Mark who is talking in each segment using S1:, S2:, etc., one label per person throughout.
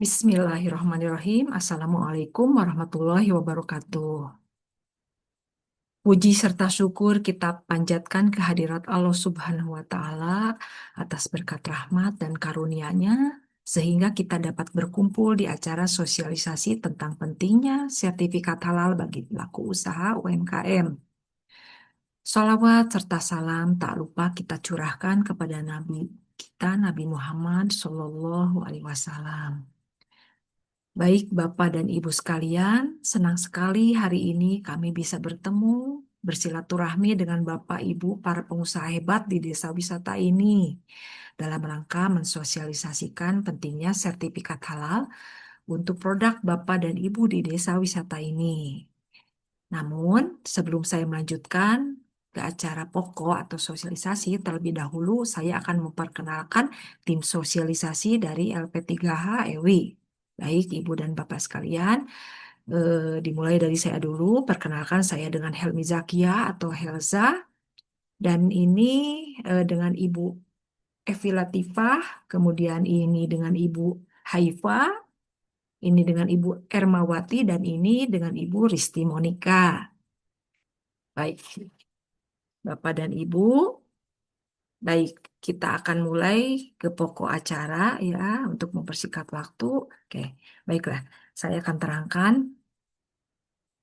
S1: Bismillahirrahmanirrahim. Assalamualaikum warahmatullahi wabarakatuh. Puji serta syukur kita panjatkan kehadirat Allah Subhanahu wa Ta'ala atas berkat rahmat dan karunia-Nya, sehingga kita dapat berkumpul di acara sosialisasi tentang pentingnya sertifikat halal bagi pelaku usaha UMKM. Salawat serta salam tak lupa kita curahkan kepada Nabi kita, Nabi Muhammad Shallallahu Alaihi Wasallam. Baik Bapak dan Ibu sekalian, senang sekali hari ini kami bisa bertemu, bersilaturahmi dengan Bapak Ibu para pengusaha hebat di desa wisata ini dalam rangka mensosialisasikan pentingnya sertifikat halal untuk produk Bapak dan Ibu di desa wisata ini. Namun, sebelum saya melanjutkan ke acara pokok atau sosialisasi, terlebih dahulu saya akan memperkenalkan tim sosialisasi dari LP3H EWI. Baik, Ibu dan Bapak sekalian, dimulai dari saya dulu. Perkenalkan saya dengan Helmi Zakia atau Helza. Dan ini dengan Ibu Evi Latifah, kemudian ini dengan Ibu Haifa, ini dengan Ibu Ermawati, dan ini dengan Ibu Risti Monika. Baik, Bapak dan Ibu, baik, kita akan mulai ke pokok acara ya untuk mempersingkat waktu. Oke, baiklah, saya akan terangkan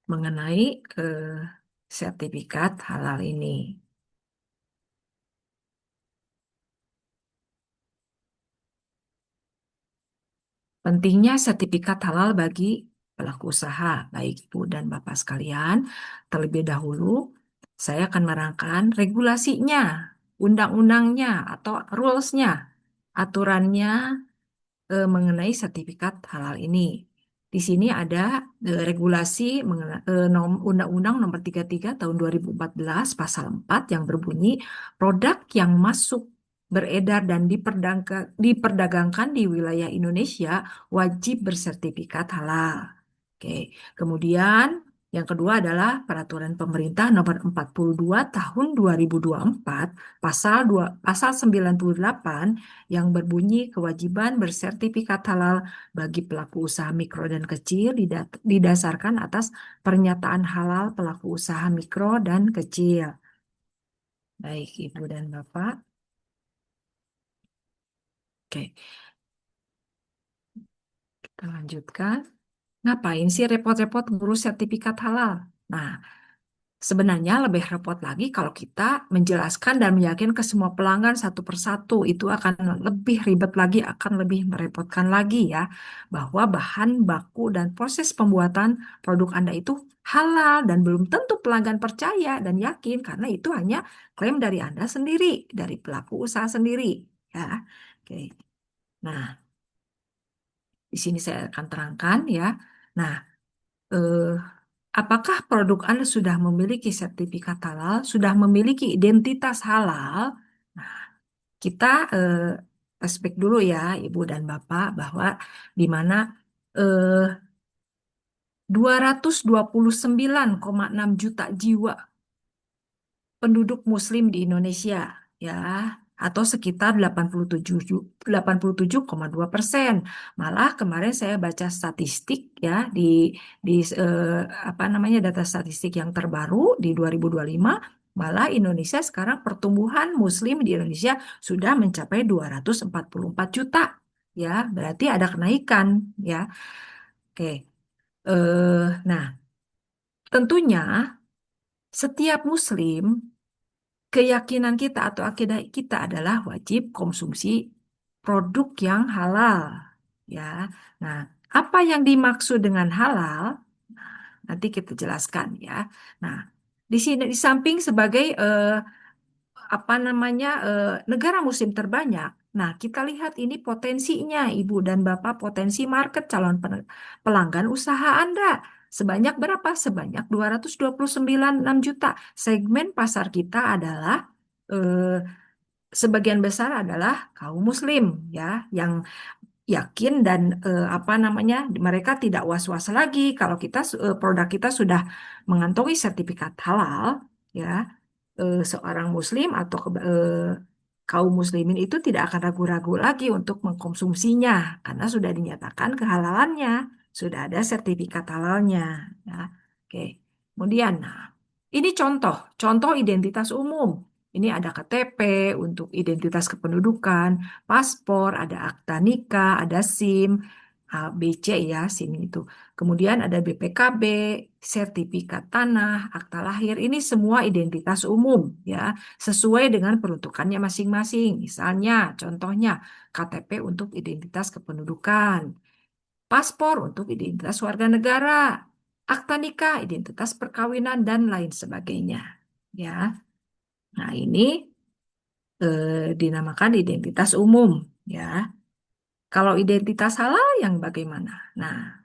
S1: mengenai sertifikat halal ini. Pentingnya sertifikat halal bagi pelaku usaha, baik Ibu dan Bapak sekalian. Terlebih dahulu, saya akan merangkan regulasinya, undang-undangnya atau rules-nya, aturannya mengenai sertifikat halal ini. Di sini ada regulasi Undang-Undang Nomor 33 Tahun 2014 Pasal 4 yang berbunyi produk yang masuk beredar dan diperdagangkan di wilayah Indonesia wajib bersertifikat halal. Oke, kemudian yang kedua adalah Peraturan Pemerintah Nomor 42 Tahun 2024 Pasal 98 yang berbunyi kewajiban bersertifikat halal bagi pelaku usaha mikro dan kecil didasarkan atas pernyataan halal pelaku usaha mikro dan kecil. Baik, Ibu dan Bapak. Oke, kita lanjutkan. Ngapain sih repot-repot ngurus sertifikat halal? Nah, sebenarnya lebih repot lagi kalau kita menjelaskan dan meyakinkan ke semua pelanggan satu persatu. Itu akan lebih ribet lagi, akan lebih merepotkan lagi ya. Bahwa bahan baku dan proses pembuatan produk Anda itu halal dan belum tentu pelanggan percaya dan yakin karena itu hanya klaim dari Anda sendiri, dari pelaku usaha sendiri. Ya, oke. Nah, di sini saya akan terangkan ya. Nah, eh, apakah produk Anda sudah memiliki sertifikat halal, sudah memiliki identitas halal? Nah, kita respect dulu ya, Ibu dan Bapak, bahwa di mana eh, 229,6 juta jiwa penduduk Muslim di Indonesia, ya, atau sekitar 87,2%. Malah kemarin saya baca statistik ya di apa namanya data statistik yang terbaru di 2025, malah Indonesia sekarang pertumbuhan Muslim di Indonesia sudah mencapai 244 juta, ya, berarti ada kenaikan, ya. Oke, nah tentunya setiap Muslim keyakinan kita atau akidah kita adalah wajib konsumsi produk yang halal, ya. Nah, apa yang dimaksud dengan halal? Nanti kita jelaskan ya. Nah, di sini di samping sebagai apa namanya negara muslim terbanyak. Nah, kita lihat ini potensinya, Ibu dan Bapak, potensi market calon pelanggan usaha Anda. Sebanyak berapa? Sebanyak 229,6 juta. Segmen pasar kita adalah sebagian besar adalah kaum muslim ya, yang yakin dan apa namanya mereka tidak was-was lagi kalau produk kita sudah mengantongi sertifikat halal ya, seorang muslim atau kaum muslimin itu tidak akan ragu-ragu lagi untuk mengkonsumsinya karena sudah dinyatakan kehalalannya, sudah ada sertifikat halalnya. Ya. Oke. Kemudian, nah, ini contoh identitas umum. Ini ada KTP untuk identitas kependudukan, paspor, ada akta nikah, ada SIM, ABC ya, SIM itu. Kemudian ada BPKB, sertifikat tanah, akta lahir. Ini semua identitas umum ya, sesuai dengan peruntukannya masing-masing. Misalnya, contohnya KTP untuk identitas kependudukan, paspor untuk identitas warga negara, akta nikah, identitas perkawinan dan lain sebagainya. Ya, nah ini dinamakan identitas umum. Ya, kalau identitas halal yang bagaimana? Nah,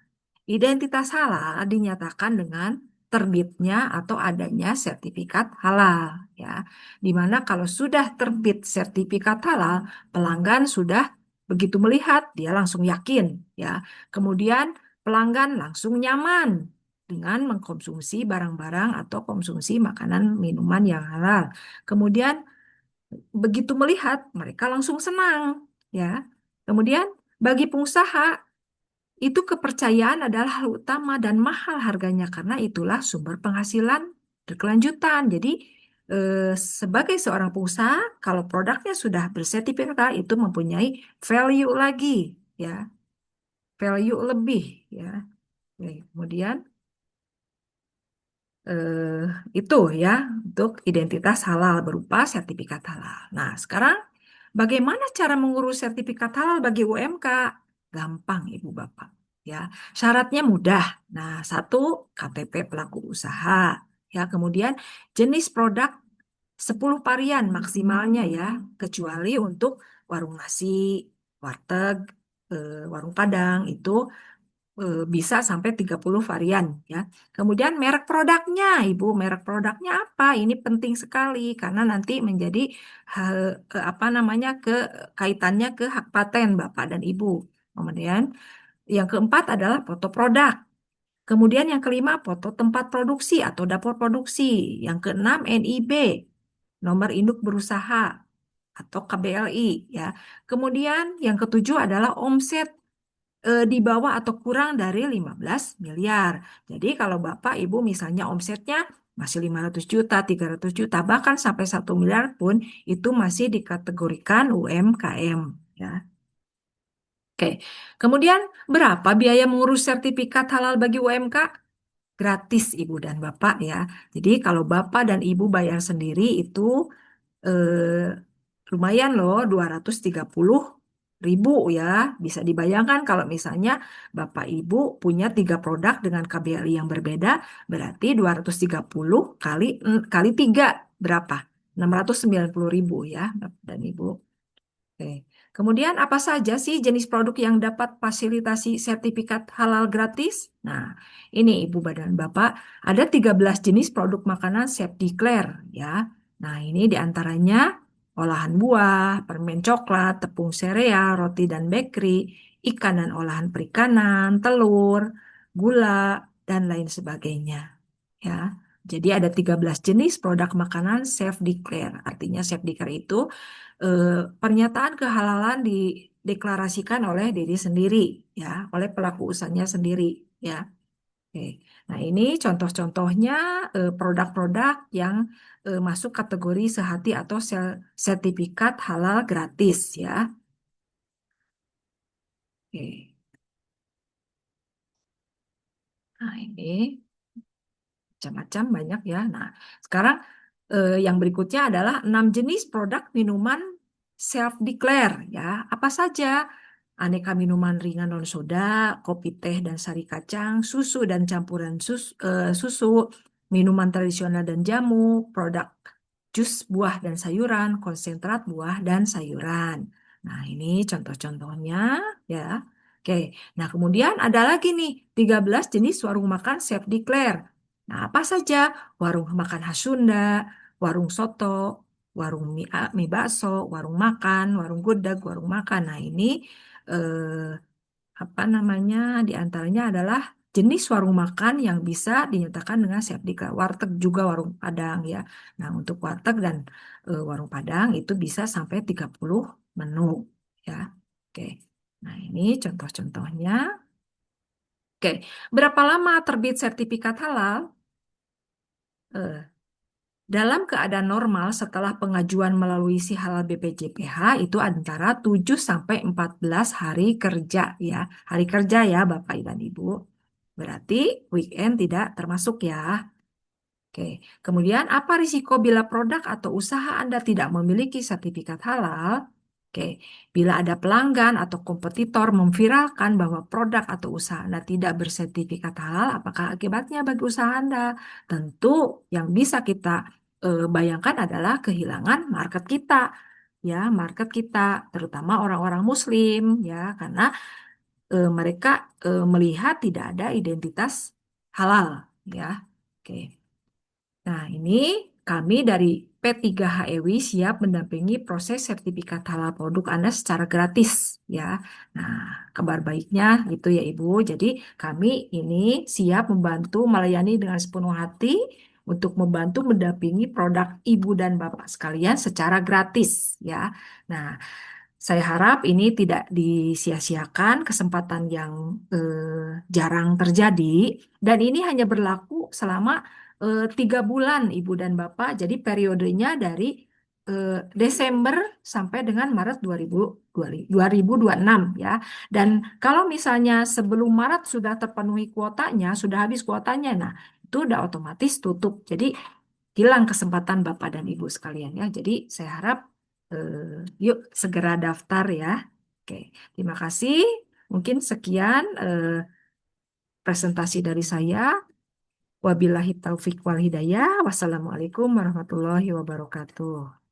S1: identitas halal dinyatakan dengan terbitnya atau adanya sertifikat halal, ya. Di mana kalau sudah terbit sertifikat halal, pelanggan sudah begitu melihat dia langsung yakin, ya. Kemudian pelanggan langsung nyaman dengan mengkonsumsi barang-barang atau konsumsi makanan minuman yang halal. Kemudian begitu melihat mereka langsung senang, ya. Kemudian bagi pengusaha itu kepercayaan adalah hal utama dan mahal harganya karena itulah sumber penghasilan berkelanjutan. Jadi sebagai seorang pengusaha, kalau produknya sudah bersertifikat itu mempunyai value lagi, ya, value lebih, ya. Oke, kemudian eh, itu ya untuk identitas halal berupa sertifikat halal. Nah, sekarang bagaimana cara mengurus sertifikat halal bagi UMK? Gampang, Ibu Bapak. Ya, syaratnya mudah. Nah, satu KTP pelaku usaha. Ya, kemudian jenis produk 10 varian maksimalnya ya, kecuali untuk warung nasi, warteg, warung Padang itu bisa sampai 30 varian ya. Kemudian merek produknya, Ibu, merek produknya apa? Ini penting sekali karena nanti menjadi apa namanya kaitannya ke hak paten Bapak dan Ibu. Kemudian yang keempat adalah foto produk. Kemudian yang kelima foto tempat produksi atau dapur produksi. Yang keenam NIB, nomor induk berusaha atau KBLI ya. Kemudian yang ketujuh adalah omset di bawah atau kurang dari 15 miliar. Jadi kalau Bapak Ibu misalnya omsetnya masih 500 juta, 300 juta, bahkan sampai 1 miliar pun itu masih dikategorikan UMKM. Ya. Oke, kemudian berapa biaya mengurus sertifikat halal bagi UMK? Gratis Ibu dan Bapak ya. Jadi kalau Bapak dan Ibu bayar sendiri itu eh, lumayan loh 230.000 ya. Bisa dibayangkan kalau misalnya Bapak Ibu punya 3 produk dengan KBLI yang berbeda, berarti 230 kali 3 berapa? 690.000 ya Bapak dan Ibu. Oke. Kemudian apa saja sih jenis produk yang dapat fasilitasi sertifikat halal gratis? Nah, ini Ibu dan Bapak, ada 13 jenis produk makanan Chef Declare ya. Nah, ini diantaranya olahan buah, permen coklat, tepung sereal, roti dan bakery, ikan dan olahan perikanan, telur, gula, dan lain sebagainya. Ya. Jadi ada 13 jenis produk makanan Chef Declare. Artinya Chef Declare itu eh, pernyataan kehalalan dideklarasikan oleh diri sendiri, ya, oleh pelaku usahanya sendiri, ya. Oke. Nah, ini contoh-contohnya produk-produk yang masuk kategori sehati atau sertifikat halal gratis, ya. Oke. Nah, ini macam-macam banyak ya. Nah, sekarang yang berikutnya adalah 6 jenis produk minuman self-declare ya. Apa saja? Aneka minuman ringan non soda, kopi teh dan sari kacang, susu dan campuran susu, minuman tradisional dan jamu, produk jus buah dan sayuran, konsentrat buah dan sayuran. Nah, ini contoh-contohnya ya. Oke, nah kemudian ada lagi nih 13 jenis warung makan chef declare. Nah, apa saja? Warung makan khas Sunda, warung soto, warung mie bakso, warung makan, warung gudeg, warung makan. Nah, ini eh, apa namanya? Di antaranya adalah jenis warung makan yang bisa dinyatakan dengan siap dikelola. Warteg juga warung Padang ya. Nah, untuk warteg dan warung Padang itu bisa sampai 30 menu ya. Oke. Nah, ini contoh-contohnya. Oke, berapa lama terbit sertifikat halal? Eh, Dalam keadaan normal setelah pengajuan melalui si halal BPJPH itu antara 7 sampai 14 hari kerja ya. Hari kerja ya Bapak dan Ibu. Berarti weekend tidak termasuk ya. Oke. Kemudian apa risiko bila produk atau usaha Anda tidak memiliki sertifikat halal? Oke. Bila ada pelanggan atau kompetitor memviralkan bahwa produk atau usaha Anda tidak bersertifikat halal, apakah akibatnya bagi usaha Anda? Tentu yang bisa kita bayangkan adalah kehilangan market kita. Ya, market kita, terutama orang-orang Muslim, ya, karena mereka melihat tidak ada identitas halal, ya. Oke. Nah, ini kami dari P3HEW siap mendampingi proses sertifikat halal produk Anda secara gratis, ya. Nah, kabar baiknya gitu ya Ibu. Jadi kami ini siap membantu melayani dengan sepenuh hati untuk membantu mendampingi produk Ibu dan Bapak sekalian secara gratis, ya. Nah, saya harap ini tidak disia-siakan kesempatan yang jarang terjadi dan ini hanya berlaku selama 3 bulan Ibu dan Bapak. Jadi periodenya dari Desember sampai dengan Maret 2026 ya. Dan kalau misalnya sebelum Maret sudah terpenuhi kuotanya, sudah habis kuotanya, nah itu udah otomatis tutup. Jadi hilang kesempatan Bapak dan Ibu sekalian ya. Jadi saya harap yuk segera daftar ya. Oke, terima kasih. Mungkin sekian presentasi dari saya. Wabillahi taufik wal hidayah. Wassalamualaikum warahmatullahi wabarakatuh.